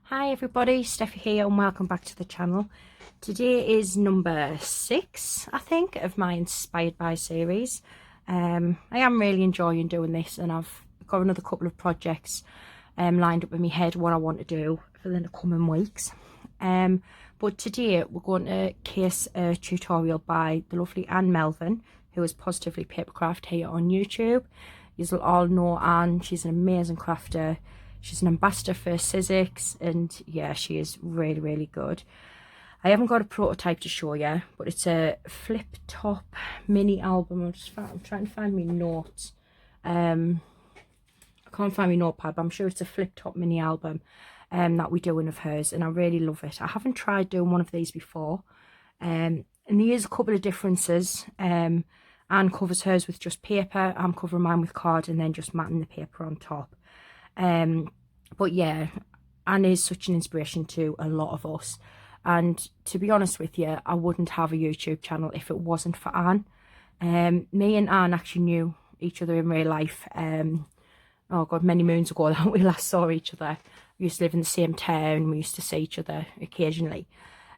Hi everybody, Steffi here and welcome back to the channel. Today is number 6, I think, of my Inspired By series. I am really enjoying doing this, and I've got another couple of projects lined up in my head what I want to do for the coming weeks. But today we're going to case a tutorial by the lovely Ann Melvin, who is Positively Papercraft here on YouTube. You'll all know Ann. She's an amazing crafter. She's an ambassador for Sizzix, and yeah, she is really, really good. I haven't got a prototype to show you, but it's a flip top mini album. I'm trying to find my notes. I can't find my notepad, but I'm sure it's a flip top mini album that we're doing of hers, and I really love it. I haven't tried doing one of these before, and there is a couple of differences. Anne covers hers with just paper. I'm covering mine with card and then just matting the paper on top. But yeah, Anne is such an inspiration to a lot of us, and to be honest with you, I wouldn't have a YouTube channel if it wasn't for Anne. Me and Anne actually knew each other in real life, oh god, many moons ago that we last saw each other. We used to live in the same town. We used to see each other occasionally,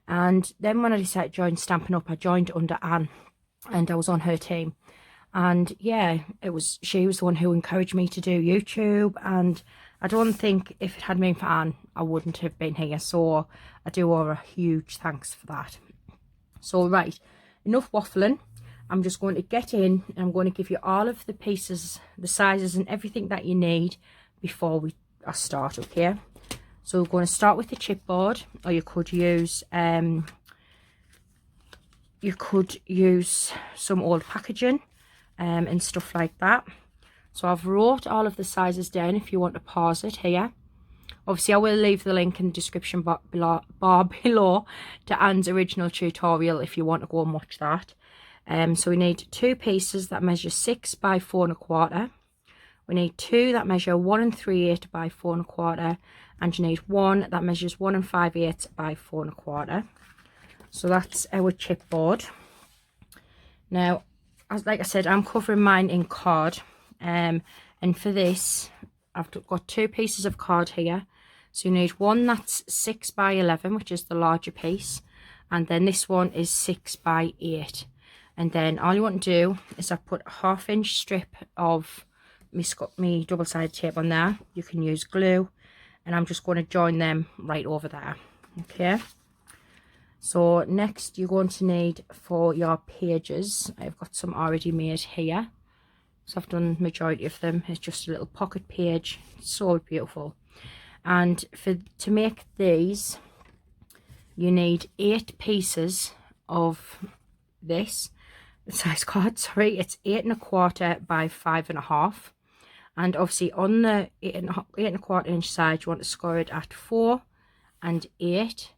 and then when I decided to join Stampin' Up, I joined under Anne and I was on her team. And yeah, she was the one who encouraged me to do YouTube, and I don't think if it hadn't been for Anne, I wouldn't have been here. So I do owe her a huge thanks for that. So right, enough waffling. I'm just going to get in and I'm going to give you all of the pieces, the sizes and everything that you need before I start, okay? So we're going to start with the chipboard, or you could use some old packaging and stuff like that. So I've wrote all of the sizes down if you want to pause it here. Obviously I will leave the link in the description bar below to Anne's original tutorial if you want to go and watch that. So we need 2 pieces that measure 6 by 4 1/4. We need 2 that measure 1 3/8 by 4 1/4, and you need 1 that measures 1 5/8 by 4 1/4. So that's our chipboard. Now, like I said, I'm covering mine in card, and for this I've got 2 pieces of card here. So you need one that's 6 by 11, which is the larger piece, and then this one is 6 by 8. And then all you want to do is I've put a 1/2 inch strip of me double-sided tape on there. You can use glue, and I'm just going to join them right over there, okay? So next you're going to need for your pages, I've got some already made here. So I've done majority of them. It's just a little pocket page. It's so beautiful. And to make these, you need 8 pieces of this size card. Sorry, it's 8 1/4 by 5 1/2. And obviously on the 8 1/4 inch side, you want to score it at 4 and 8.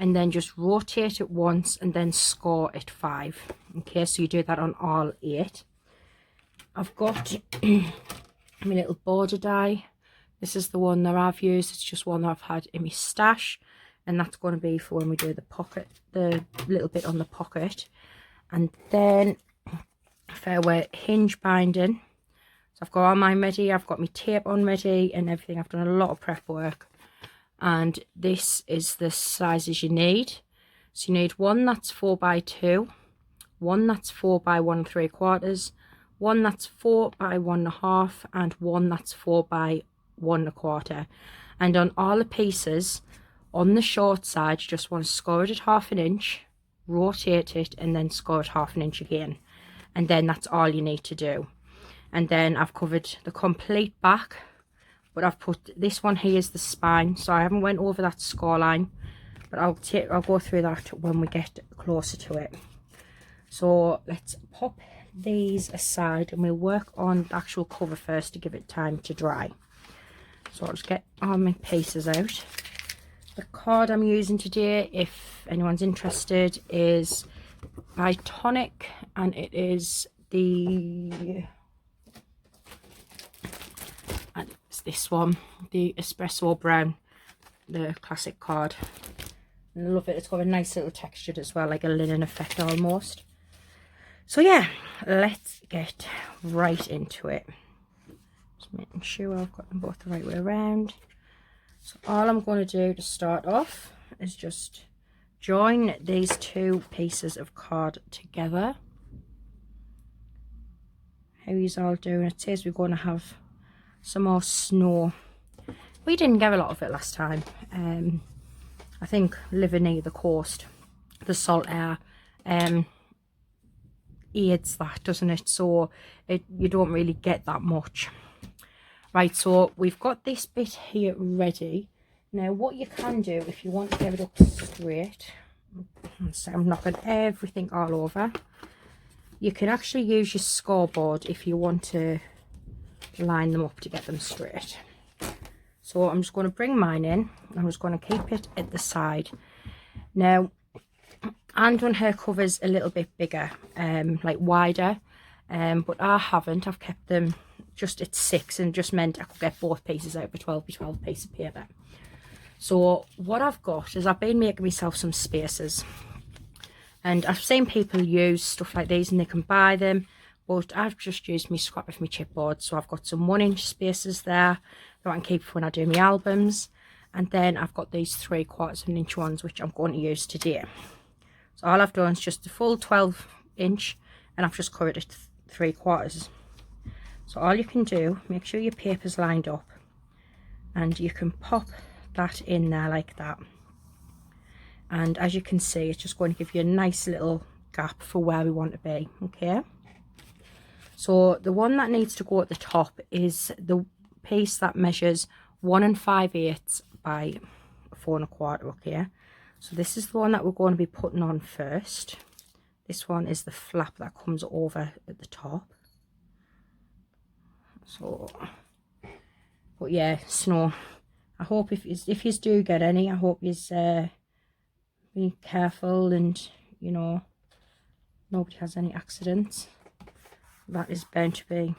And then just rotate it once and then score at 5. Okay, so you do that on all 8. I've got my little border die. This is the one that I've used. It's just one that I've had in my stash, and that's going to be for when we do the pocket, the little bit on the pocket. And then for our hinge binding, so I've got all mine ready. I've got my tape on ready and everything. I've done a lot of prep work. And this is the sizes you need. So you need one that's 4 by 2, one that's 4 by 1 3/4, one that's 4 by 1 1/2, and one that's 4 by 1 1/4. And on all the pieces, on the short side, you just want to score it at 1/2 inch, rotate it, and then score it 1/2 inch again. And then that's all you need to do. And then I've covered the complete back. But I've put this one here is the spine, so I haven't went over that score line, but I'll go through that when we get closer to it. So let's pop these aside and we'll work on the actual cover first to give it time to dry. So I'll just get all my pieces out. The card I'm using today, if anyone's interested, is by Tonic, and it is the this one, the espresso brown, the classic card. And I love it. It's got a nice little texture as well, like a linen effect almost. So yeah, let's get right into it. Just making sure I've got them both the right way around. So all I'm going to do to start off is just join these two pieces of card together. How he's all doing. It says we're going to have some more snow. We didn't get a lot of it last time. I think living near the coast, the salt air aids that, doesn't it? So you don't really get that much. Right, so we've got this bit here ready. Now what you can do if you want to get it up straight, so I'm knocking everything all over, you can actually use your scoreboard if you want to line them up to get them straight. So I'm just going to bring mine in. I'm just going to keep it at the side. Now, Anne done her covers a little bit bigger, like wider, but I haven't. I've kept them just at 6 and just meant I could get both pieces out of a 12 by 12 piece of paper. So what I've got is I've been making myself some spaces, and I've seen people use stuff like these and they can buy them, but I've just used my scrap of my chipboard. So I've got some 1-inch spaces there that I can keep for when I do my albums, and then I've got these 3/4 of an inch ones which I'm going to use today. So all I've done is just the full 12-inch, and I've just cut it at 3/4. So all you can do, make sure your paper's lined up, and you can pop that in there like that. And as you can see, it's just going to give you a nice little gap for where we want to be, okay? So the one that needs to go at the top is the piece that measures 1 5/8 by 4 1/4, okay? So this is the one that we're going to be putting on first. This one is the flap that comes over at the top. So, but yeah, snow. I hope if you do get any, I hope you be careful and, you know, nobody has any accidents. That is bound to be.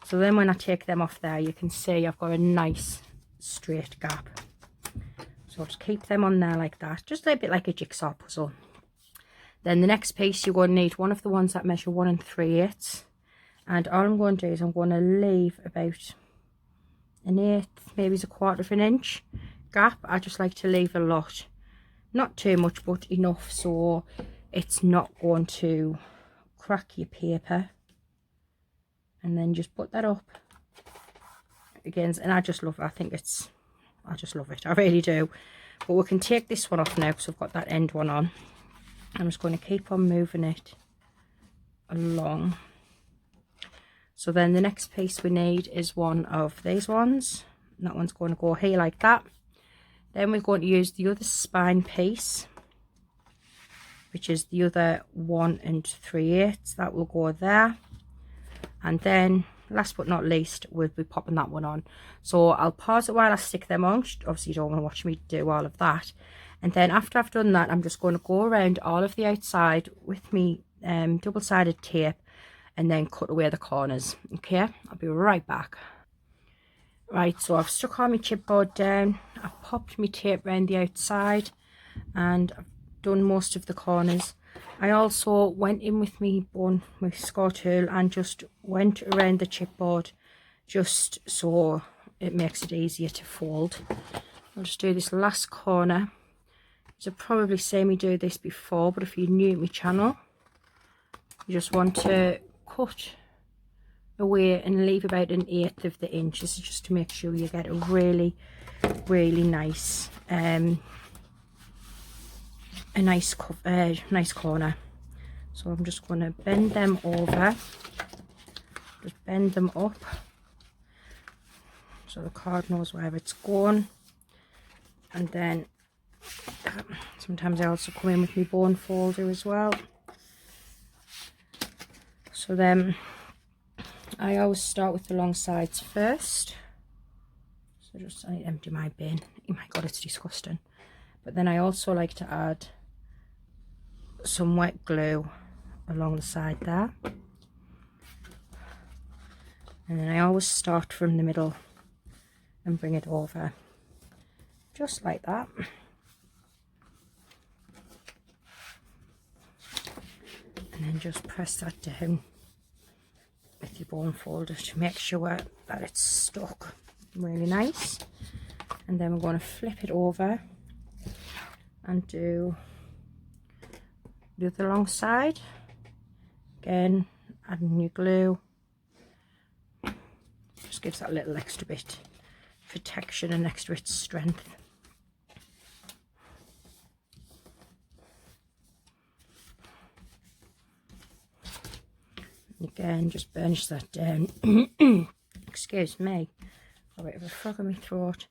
So then when I take them off there, you can see I've got a nice straight gap. So I'll just keep them on there like that, just a bit like a jigsaw puzzle. Then the next piece, you're going to need one of the ones that measure 1 3/8. And all I'm going to do is I'm going to leave about 1/8, maybe it's 1/4 of an inch gap. I just like to leave a lot, not too much, but enough so it's not going to crack your paper. And then just put that up again, and I just love it. I just love it, I really do. But we can take this one off now because I've got that end one on. I'm just going to keep on moving it along. So then the next piece we need is one of these ones, and that one's going to go here like that. Then we're going to use the other spine piece, which is the other 1 3/8. That will go there. And then last but not least, we'll be popping that one on. So I'll pause it while I stick them on. Obviously you don't want to watch me do all of that. And then after I've done that, I'm just going to go around all of the outside with me double-sided tape, and then cut away the corners. Okay, I'll be right back. Right, so I've stuck all my chipboard down, I've popped my tape around the outside, and I've done most of the corners. I also went in with my score tool and just went around the chipboard just so it makes it easier to fold. I'll just do this last corner. You've probably seen me do this before, but if you're new to my channel, you just want to cut away and leave about 1/8 of the inch. This is just to make sure you get a really nice a nice corner. So I'm just going to bend them over, just bend them up so the card knows where it's going. And then sometimes I also come in with my bone folder as well. So then I always start with the long sides first. So just, I empty my bin. Oh my god, it's disgusting. But then I also like to add some wet glue along the side there. And then I always start from the middle and bring it over, just like that. And then just press that down with your bone folder to make sure that it's stuck really nice. And then we're going to flip it over and do the other long side. Again, adding your glue. Just gives that little extra bit of protection and extra bit of strength. Again, just burnish that down. Excuse me, a bit of a frog in my throat.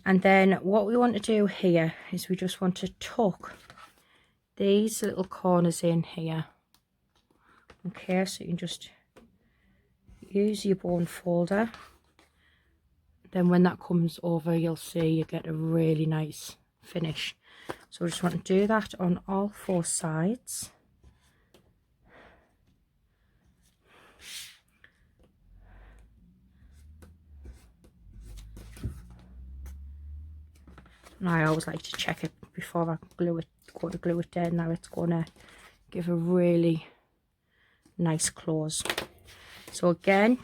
And then what we want to do here is we just want to tuck these little corners in here. Okay, so you can just use your bone folder. Then when that comes over, you'll see you get a really nice finish. So we just want to do that on all 4 sides. And I always like to check it before I glue it, go to glue it down. Now it's going to give a really nice close. So again,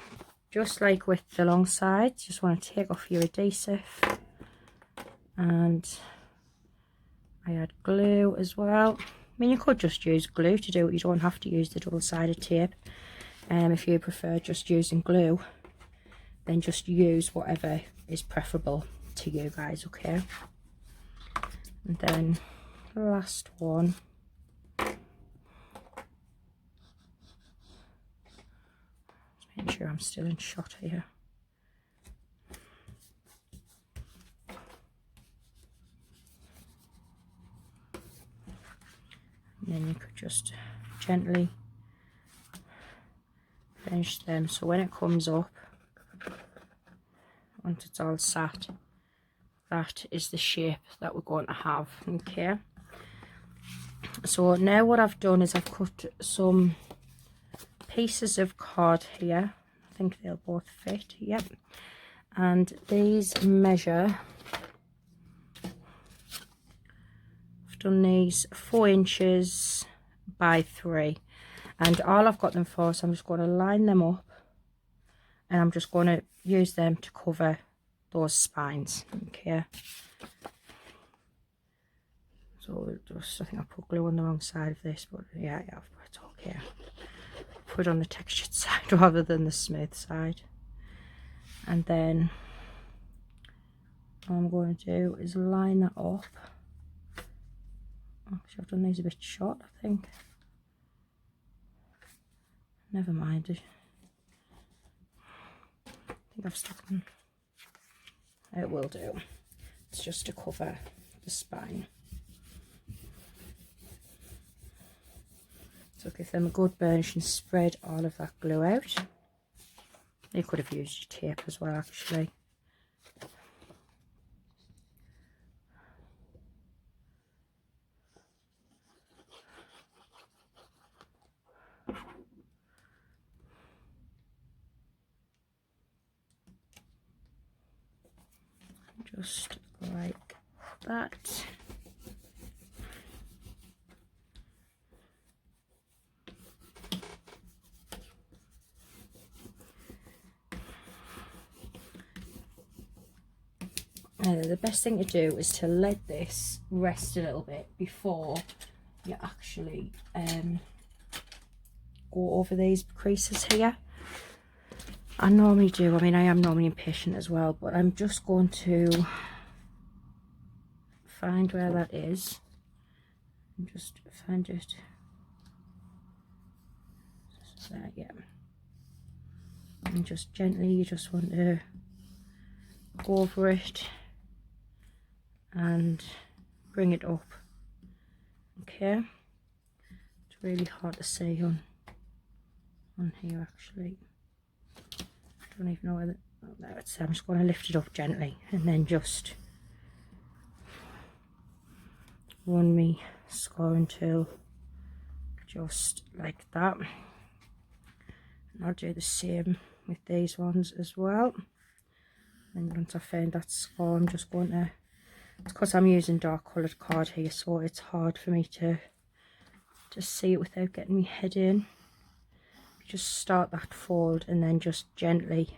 just like with the long sides, just want to take off your adhesive, and I add glue as well. I mean, you could just use glue to do it. You don't have to use the double-sided tape. If you prefer just using glue, then just use whatever is preferable to you guys, okay? And then the last one. Just making sure I'm still in shot here. And then you could just gently finish them, so when it comes up, once it's all sat, that is the shape that we're going to have. Okay, so now what I've done is I've cut some pieces of card here. I think they'll both fit. Yep. And these measure, I've done these 4 inches by 3, and all I've got them for, so I'm just going to line them up, and I'm just going to use them to cover those spines. Okay, so just, I think I put glue on the wrong side of this, but yeah, it's okay. Put it on the textured side rather than the smooth side. And then all I'm going to do is line that up. Actually, I've done these a bit short, I think. Never mind. I think I've stuck them. It will do. It's just to cover the spine. So give them a good burnish and spread all of that glue out. You could have used your tape as well, actually. Just like that. The best thing to do is to let this rest a little bit before you actually go over these creases here. I normally do, I mean, I am normally impatient as well, but I'm just going to find where that is and just find it. There, yeah. And just gently, you just want to go over it and bring it up. Okay, it's really hard to see on here actually. I don't even know whether, oh, there it's, I'm just going to lift it up gently and then just run me scoring tool just like that. And I'll do the same with these ones as well. And once I find that score, I'm just going to, it's because I'm using dark coloured card here, so it's hard for me to see it without getting my head in. Just start that fold and then just gently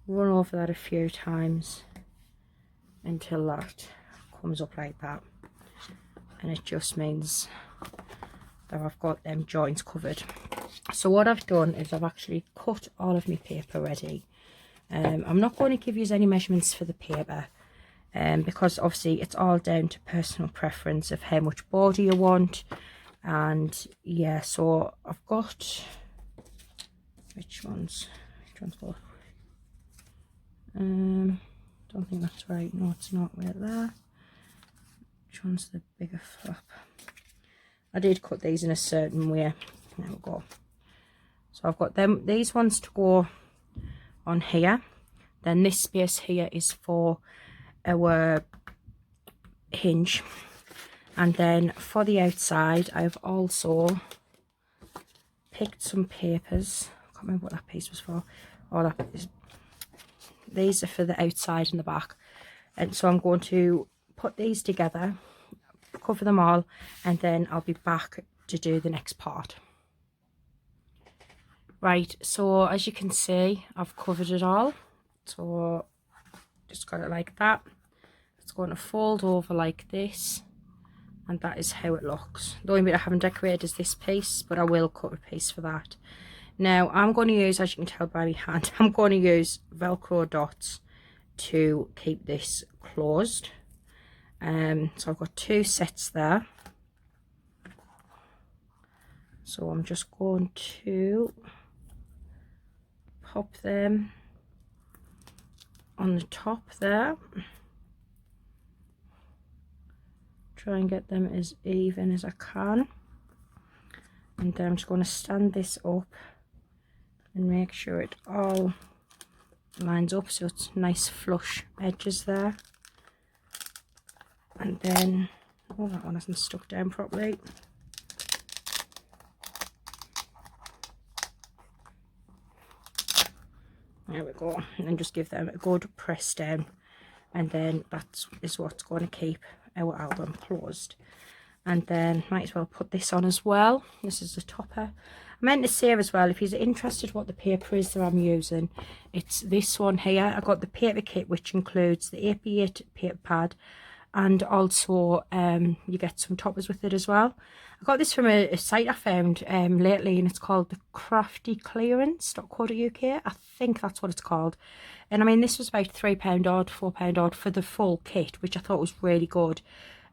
run over that a few times until that comes up like that, and it just means that I've got them joints covered. So what I've done is I've actually cut all of my paper ready. I'm not going to give you any measurements for the paper, because obviously it's all down to personal preference of how much border you want. And yeah, so I've got, which one's what? Don't think that's right. No, it's not right there. Which one's the bigger flap? I did cut these in a certain way. There we go. So I've got these ones to go on here. Then this space here is for our hinge. And then for the outside, I've also picked some papers. I can't remember what that piece was for. Oh, that is, these are for the outside and the back. And so I'm going to put these together, cover them all, and then I'll be back to do the next part. Right, so as you can see, I've covered it all. So just got it like that. It's going to fold over like this, and that is how it looks. The only bit I haven't decorated is this piece, but I will cut a piece for that. Now I'm going to use, as you can tell by my hand, I'm going to use Velcro dots to keep this closed. So I've got 2 sets there. So I'm just going to pop them on the top there. Try and get them as even as I can. And then I'm just going to stand this up and make sure it all lines up so it's nice flush edges there. And then, oh, that one hasn't stuck down properly. There we go. And then just give them a good press down, and then that is what's going to keep our album closed. And then might as well put this on as well. This is the topper. I meant to say as well, if you're interested what the paper is that I'm using, it's this one here. I got the paper kit, which includes the 8x8 paper pad, and also you get some toppers with it as well. I got this from a site I found lately, and it's called the Crafty clearance.co.uk. I think that's what it's called. And I mean, this was about £3 odd, £4 odd for the full kit, which I thought was really good.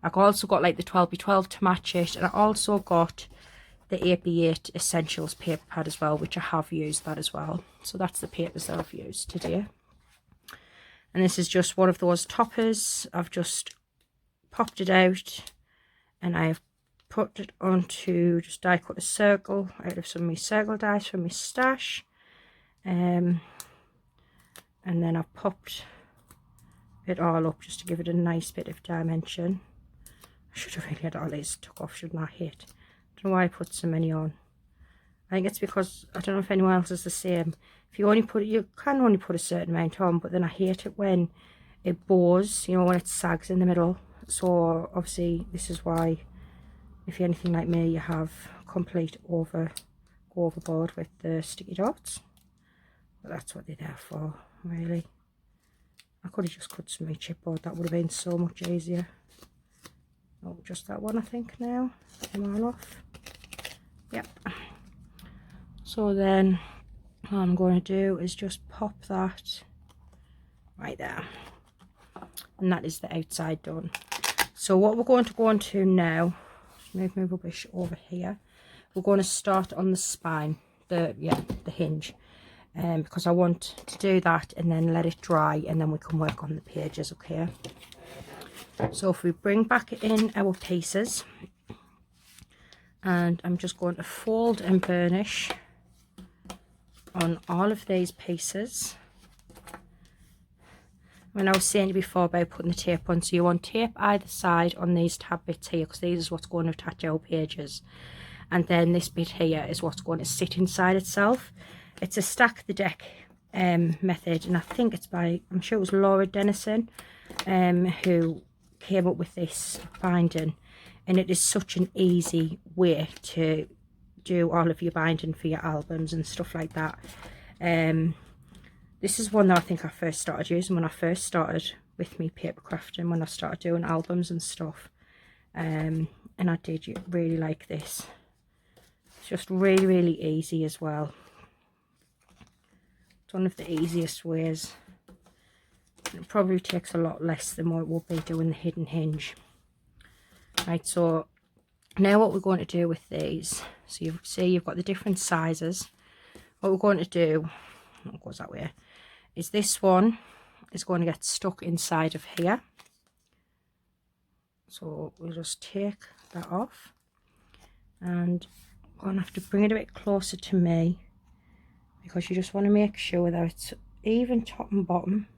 I also got like the 12x12 to match it, and I also got the 8x8 Essentials paper pad as well, which I have used that as well. So that's the papers that I've used today. And this is just one of those toppers. I've just popped it out, and I've put it onto, just die cut a circle out of some of my circle dies from my stash, and then I've popped it all up just to give it a nice bit of dimension. I should have really had all these took off, shouldn't I? I don't know why I put so many on. I think it's because, I don't know if anyone else is the same, if you only put it, you can only put a certain amount on, but then I hate it when it bows, you know, when it sags in the middle. So obviously this is why, if you're anything like me, you have complete go overboard with the sticky dots. But that's what they're there for, really. I could have just cut some of my chipboard, that would have been so much easier. Oh, just that one I think now. Them all off. Yep. So then what I'm going to do is just pop that right there. And that is the outside done. So what we're going to go on to now, move my rubbish over here. We're going to start on the spine, the hinge, because I want to do that and then let it dry, and then we can work on the pages, okay? So if we bring back in our pieces, and I'm just going to fold and burnish on all of these pieces. When I was saying before about putting the tape on, so you want tape either side on these tab bits here, because these is what's going to attach our pages, and then this bit here is what's going to sit inside itself. It's a stack the deck method, and I think it's by, I'm sure it was Laura Dennison who came up with this binding, and it is such an easy way to do all of your binding for your albums and stuff like that. This is one that I think I first started using when I first started with me paper crafting when I started doing albums and stuff. And I did really like this. It's just really easy as well. It's one of the easiest ways. It probably takes a lot less than what it would be doing the hidden hinge. Right, so now what we're going to do with these, so you see you've got the different sizes. What we're going to do, it goes that way, is this one is going to get stuck inside of here. So we'll just take that off, and I'm going to have to bring it a bit closer to me, because you just want to make sure that it's even top and bottom,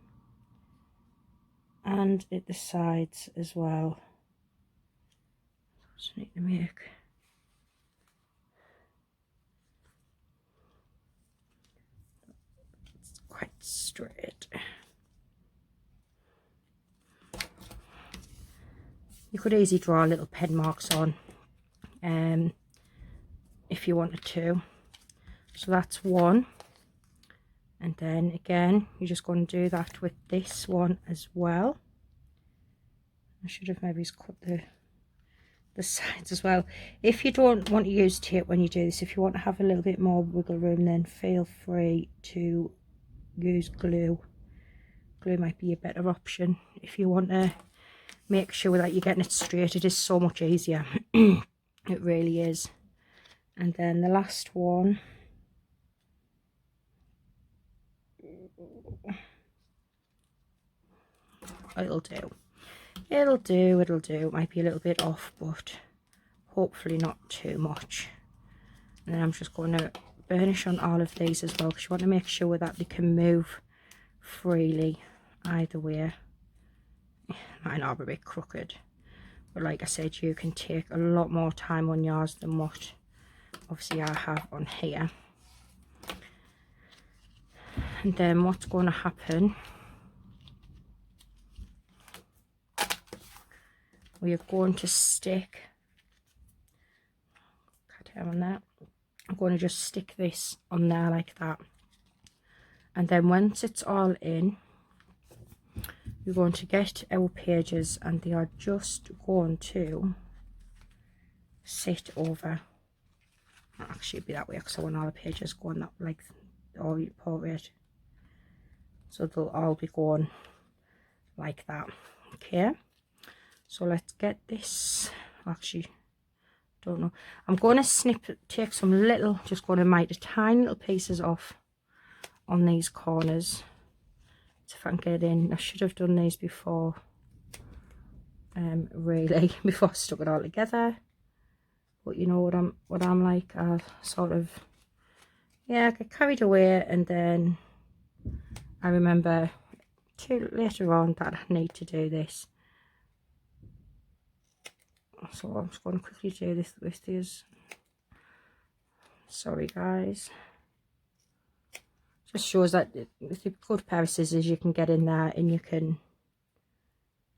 and at the sides as well. Just need to make it's quite straight. You could easily draw little pen marks on if you wanted to. So that's one, and then again you're just going to do that with this one as well. I should have maybe cut the sides as well. If you don't want to use tape when you do this, if you want to have a little bit more wiggle room, then feel free to use glue. Glue might be a better option if you want to make sure that you're getting it straight. It is so much easier. It really is. And then the last one, it'll do. It'll do. It might be a little bit off, but hopefully not too much. And then I'm just going to burnish on all of these as well, because you want to make sure that they can move freely either way. Mine are a bit crooked, but like I said, you can take a lot more time on yours than what obviously I have on here. And then what's going to happen, we are going to stick, cut down on that, I'm going to just stick this on there like that, and then once it's all in, we're going to get our pages, and they are just going to sit over, actually it'd be that way because I want all the pages going that, like all your portrait, so they'll all be going like that. Okay, so let's get this, actually don't know, I'm going to take some little, just going to make the tiny little pieces off on these corners. So if I can get in, I should have done these before, really, before I stuck it all together. But you know what I'm like, I sort of, yeah, I get carried away, and then I remember later on that I need to do this. So I'm just going to quickly do this with these. Sorry guys. Just shows that with a good pair of scissors you can get in there and you can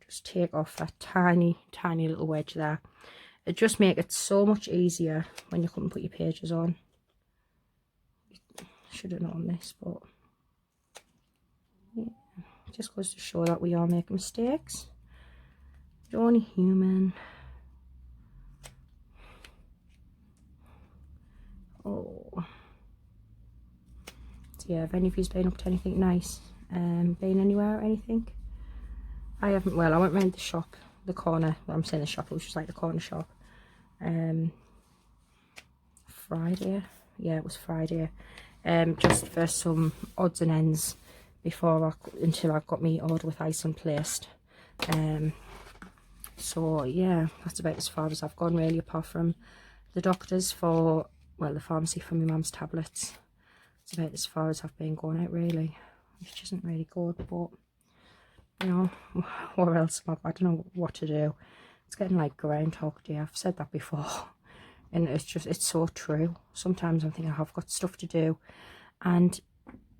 just take off that tiny little wedge there. It just makes it so much easier when you come and put your pages on. Should have known this, but yeah, it just goes to show that we all make mistakes. We're only human. Oh, so yeah, have any of you been up to anything nice? Been anywhere or anything? I haven't. Well, I went round the shop, the corner, well, I'm saying the shop, it was just like the corner shop, Friday, yeah, it was Friday, just for some odds and ends before until I got me order with Iceland placed. So yeah, that's about as far as I've gone really, apart from the doctors for, well, the pharmacy for my mum's tablets. It's about as far as I've been going out really, which isn't really good, but you know, what else am I don't know what to do. It's getting like Groundhog Day. I've said that before, and it's so true. Sometimes I'm thinking I've got stuff to do, and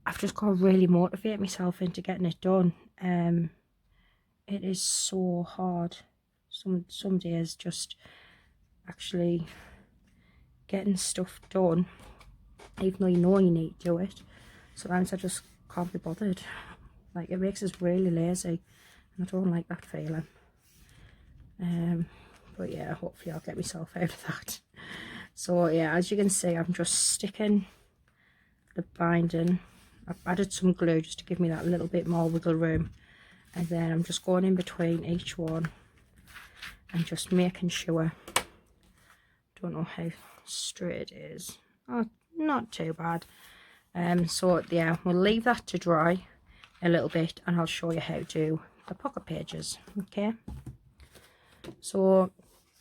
I've just got to really motivate myself into getting it done. It is so hard. Some days just actually getting stuff done, even though you know you need to do it. Sometimes I just can't be bothered. Like, it makes us really lazy, I don't like that feeling. But yeah, hopefully I'll get myself out of that. So yeah, as you can see, I'm just sticking the binding. I've added some glue just to give me that little bit more wiggle room, and then I'm just going in between each one and just making sure. Don't know how straight it is. Oh, not too bad. So yeah, we'll leave that to dry a little bit, and I'll show you how to do the pocket pages. Okay, so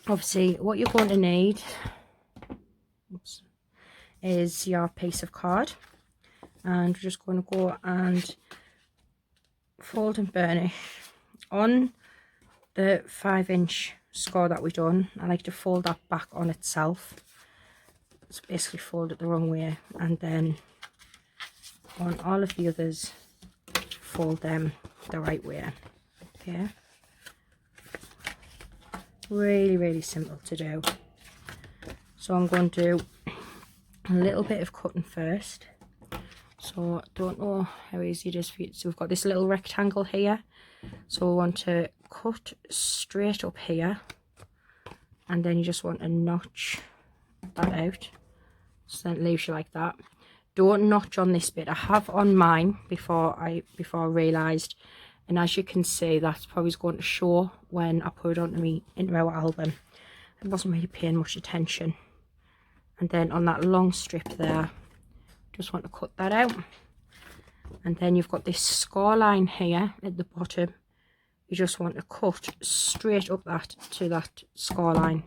obviously what you're going to need is your piece of card, and we're just going to go and fold and burnish on the 5-inch score that we've done. I like to fold that back on itself. It's basically fold it the wrong way, and then on all of the others fold them the right way. Okay, really simple to do. So I'm going to do a little bit of cutting first. So I don't know how easy it is for you. So we've got this little rectangle here, so we want to cut straight up here, and then you just want to notch that out, so then it leaves you like that. Don't notch on this bit. I have on mine before I realised, and as you can see, that's probably going to show when I put it into our album. I wasn't really paying much attention. And then on that long strip there, just want to cut that out. And then you've got this score line here at the bottom. You just want to cut straight up that to that score line,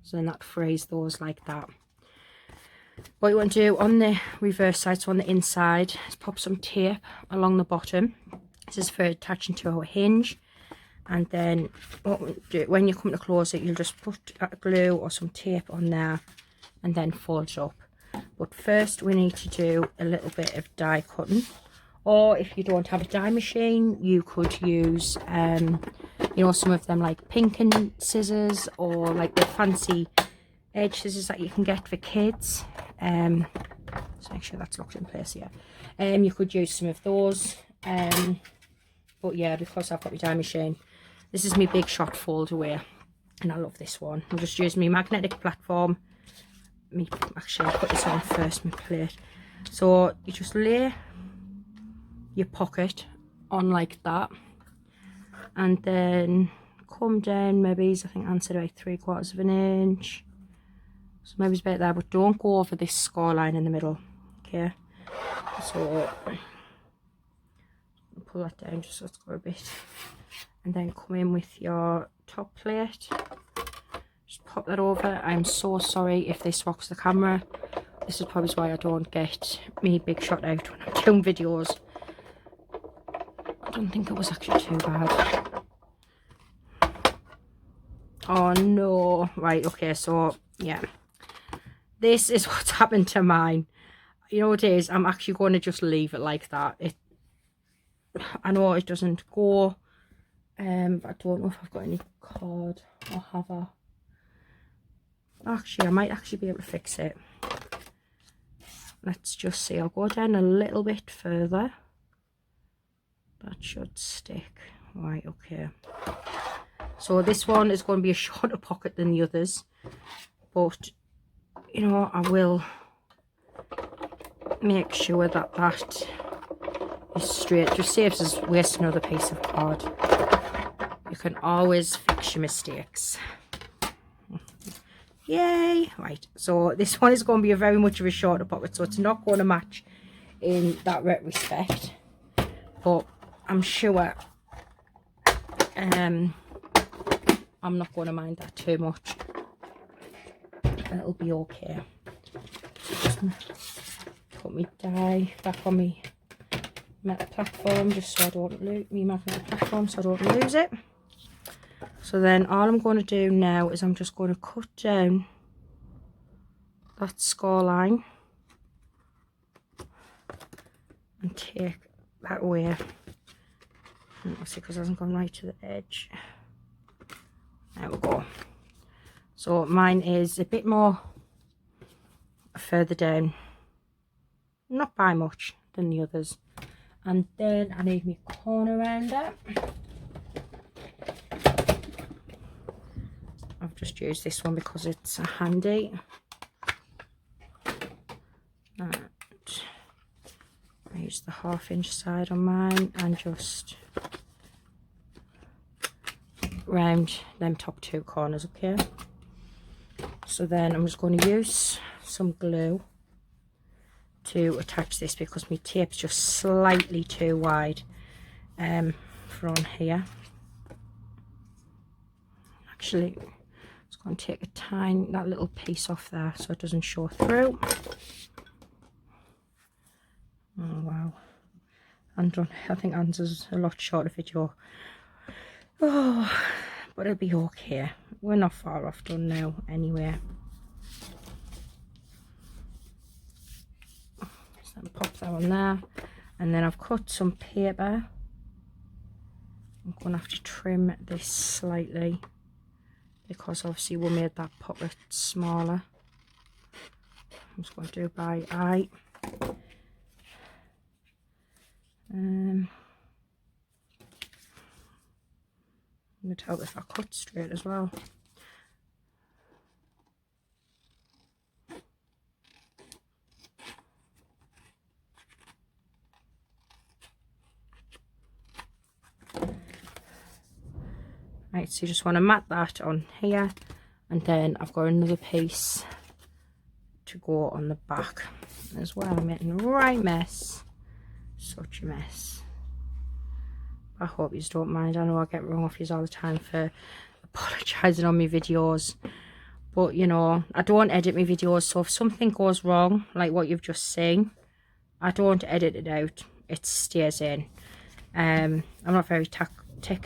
so then that frees those like that. What you want to do on the reverse side, so on the inside, is pop some tape along the bottom. This is for attaching to our hinge. And then what we'll do, when you come to close it, you'll just put glue or some tape on there and then fold it up. But first we need to do a little bit of die cutting, or if you don't have a die machine, you could use you know, some of them like pinking scissors, or like the fancy edge scissors that you can get for kids. So make sure that's locked in place here. You could use some of those, but yeah, because I've got my die machine, this is my Big Shot fold away, and I love this one. I'm just using my magnetic platform. Actually, I'll put this on first, my plate. So you just lay your pocket on like that, and then come down maybe, I think Ann said about 3/4 of an inch. So maybe it's about there, but don't go over this score line in the middle. Okay, so pull that down just so it's got a bit, and then come in with your top plate. Just pop that over. I'm so sorry if this rocks the camera. This is probably why I don't get me Big Shot out when I'm doing videos. I don't think it was actually too bad. Oh no. Right, okay, so yeah, this is what's happened to mine. You know what it is, I'm actually going to just leave it like that. I know it doesn't go, but I don't know if I've got any cord, or have I? Actually, I might actually be able to fix it. Let's just see. I'll go down a little bit further. That should stick. Right, okay. So this one is going to be a shorter pocket than the others, but you know, I will make sure that that is straight. Just saves us wasting another piece of card. You can always fix your mistakes. Yay! Right, so this one is going to be a very much of a shorter pocket, so it's not going to match in that respect, but I'm sure I'm not going to mind that too much. It'll be okay. Just put my die back on my metal platform, just so I don't lose my magnetic platform, so I don't lose it. So then all I'm going to do now is I'm just going to cut down that score line and take that away. Obviously, because it hasn't gone right to the edge. There we go. So mine is a bit more further down, not by much, than the others. And then I need my corner rounder. just use this one because it's handy. And I use the 1/2 inch side on mine and just round them top 2 corners, okay? So then I'm just going to use some glue to attach this because my tape's just slightly too wide for on here. Actually, I'm just going to take that little piece off there so it doesn't show through. Oh wow, I think Anne's a lot shorter video. Oh, but it'll be okay. We're not far off done now anyway. So pop that on there, and then I've cut some paper. I'm going to have to trim this slightly because obviously we made that pocket smaller. I'm just going to do it by eye. It would help if I cut straight as well. Right, so you just want to mat that on here, and then I've got another piece to go on the back as well. I'm making a right mess, such a mess. I hope you don't mind. I know I get wrong off you all the time for apologising on my videos, but you know, I don't edit my videos, so if something goes wrong like what you've just seen, I don't edit it out, it stays in. I'm not very tech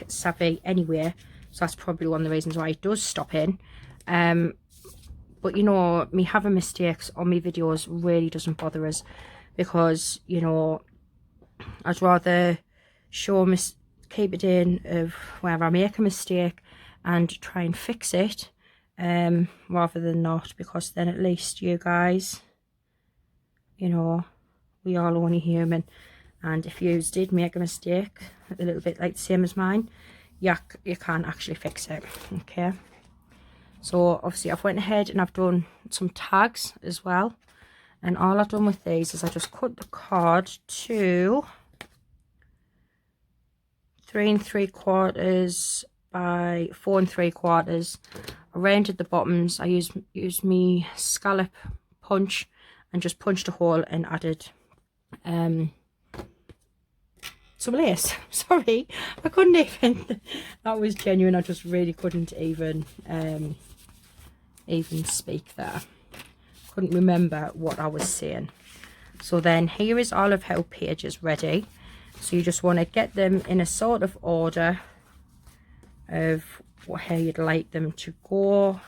savvy anyway, so that's probably one of the reasons why it does stop in. But you know, me having mistakes on my videos really doesn't bother us, because you know, I'd rather keep it in of wherever I make a mistake and try and fix it, rather than not, because then at least you guys, you know, we are only human, and if you did make a mistake a little bit like the same as mine, you can't actually fix it, okay? So obviously I've went ahead and I've done some tags as well, and all I've done with these is I just cut the card to 3 3/4 by 4 3/4. I rounded the bottoms. I used me scallop punch and just punched a hole and added some lace. Sorry, I couldn't even, that was genuine. I just really couldn't even speak there. Couldn't remember what I was saying. So then here is all of our pages ready. So you just want to get them in a sort of order of how you'd like them to go.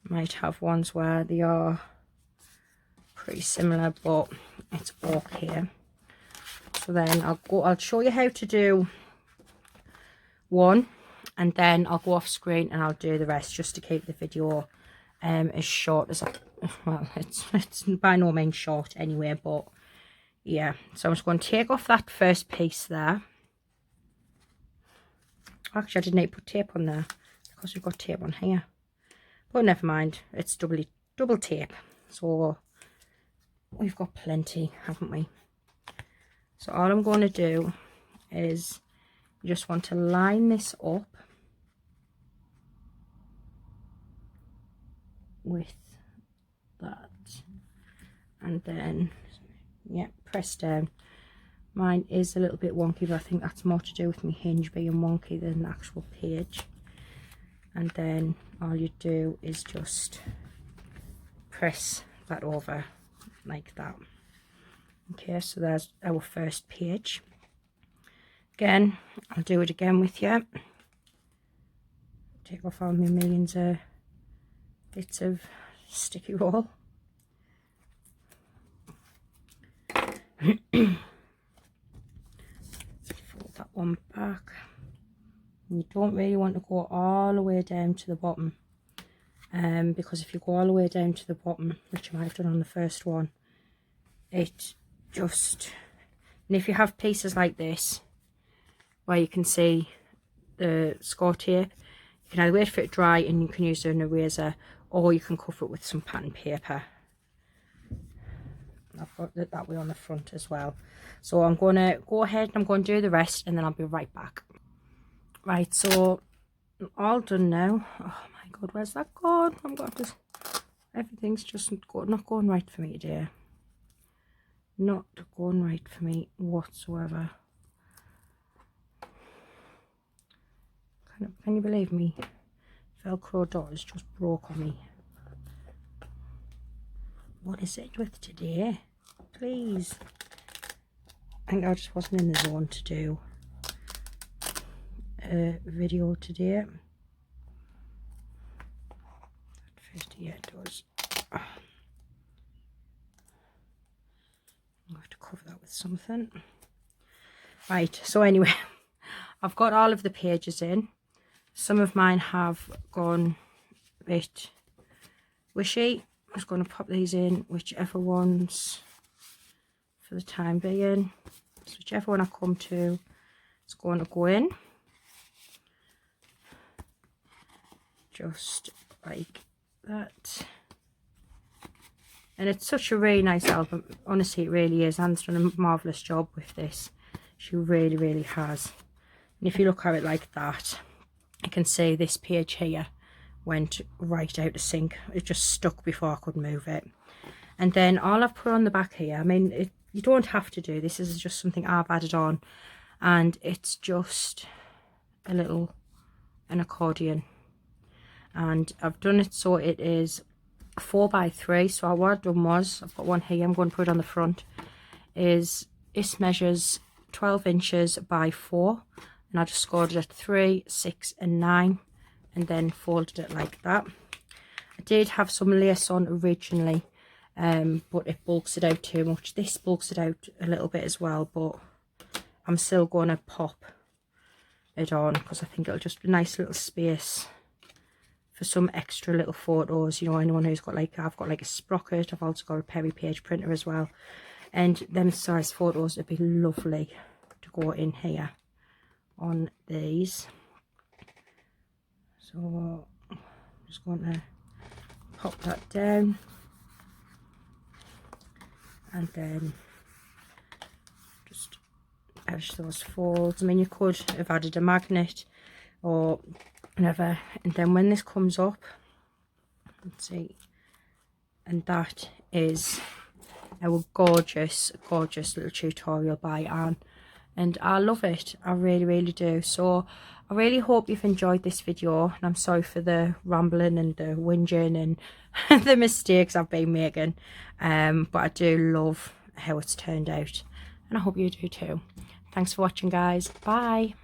Might have ones where they are pretty similar, but it's okay. So then I'll show you how to do one, and then I'll go off screen and I'll do the rest, just to keep the video as short as well, it's by no means short anyway, but yeah. So I'm just going to take off that first piece there. Actually, I didn't need to put tape on there because we've got tape on here, but never mind, it's double tape, so we've got plenty, haven't we? So all I'm going to do is, you just want to line this up with that, and then yeah, press down. Mine is a little bit wonky, but I think that's more to do with my hinge being wonky than the actual page. And then all you do is just press that over like that. Okay, so there's our first page. Again, I'll do it again with you. Take off all my millions of bits of sticky roll. Fold that one back. And you don't really want to go all the way down to the bottom, because if you go all the way down to the bottom, which I might have done on the first one, it just, and if you have pieces like this where you can see the score tape, you can either wait for it to dry and you can use an eraser, or you can cover it with some pattern paper. I've got it that way on the front as well. So I'm going to go ahead and I'm going to do the rest, and then I'll be right back. Right, so I'm all done now. Oh my god, where's that gone? I've got this. Everything's just not going right for me today. Not going right for me whatsoever. Can you believe me? Velcro doors just broke on me. What is it with today? Please. I think I just wasn't in the zone to do a video today. 50, yeah, it does. I'm going to have to cover that with something. Right, so anyway, I've got all of the pages in. Some of mine have gone a bit wishy. I'm just going to pop these in, whichever ones for the time being. So whichever one I come to, it's going to go in. Just like that. And it's such a really nice album. Honestly, it really is. Anne's done a marvellous job with this. She really, really has. And if you look at it like that, you can see this page here went right out of sync. It just stuck before I could move it. And then all I've put on the back here, I mean, you don't have to do this. This is just something I've added on. And it's just an accordion. And I've done it so it is 4x3. So what I've done was, I've got one here, I'm going to put it on the front, is this measures 12 inches by 4, and I just scored it at 3, 6 and 9, and then folded it like that. I did have some lace on originally, but it bulks it out too much. This bulks it out a little bit as well, but I'm still going to pop it on because I think it'll just be a nice little space for some extra little photos. You know, anyone who's got like, I've got like a sprocket, I've also got a Perry page printer as well, and them size photos would be lovely to go in here on these. So I'm just going to pop that down, and then just edge those folds. I mean, you could have added a magnet or whatever, and then when this comes up, let's see, and that is our gorgeous little tutorial by Anne, and I love it. I really, really do. So I really hope you've enjoyed this video, and I'm sorry for the rambling and the whinging and the mistakes I've been making, but I do love how it's turned out, and I hope you do too. Thanks for watching, guys. Bye.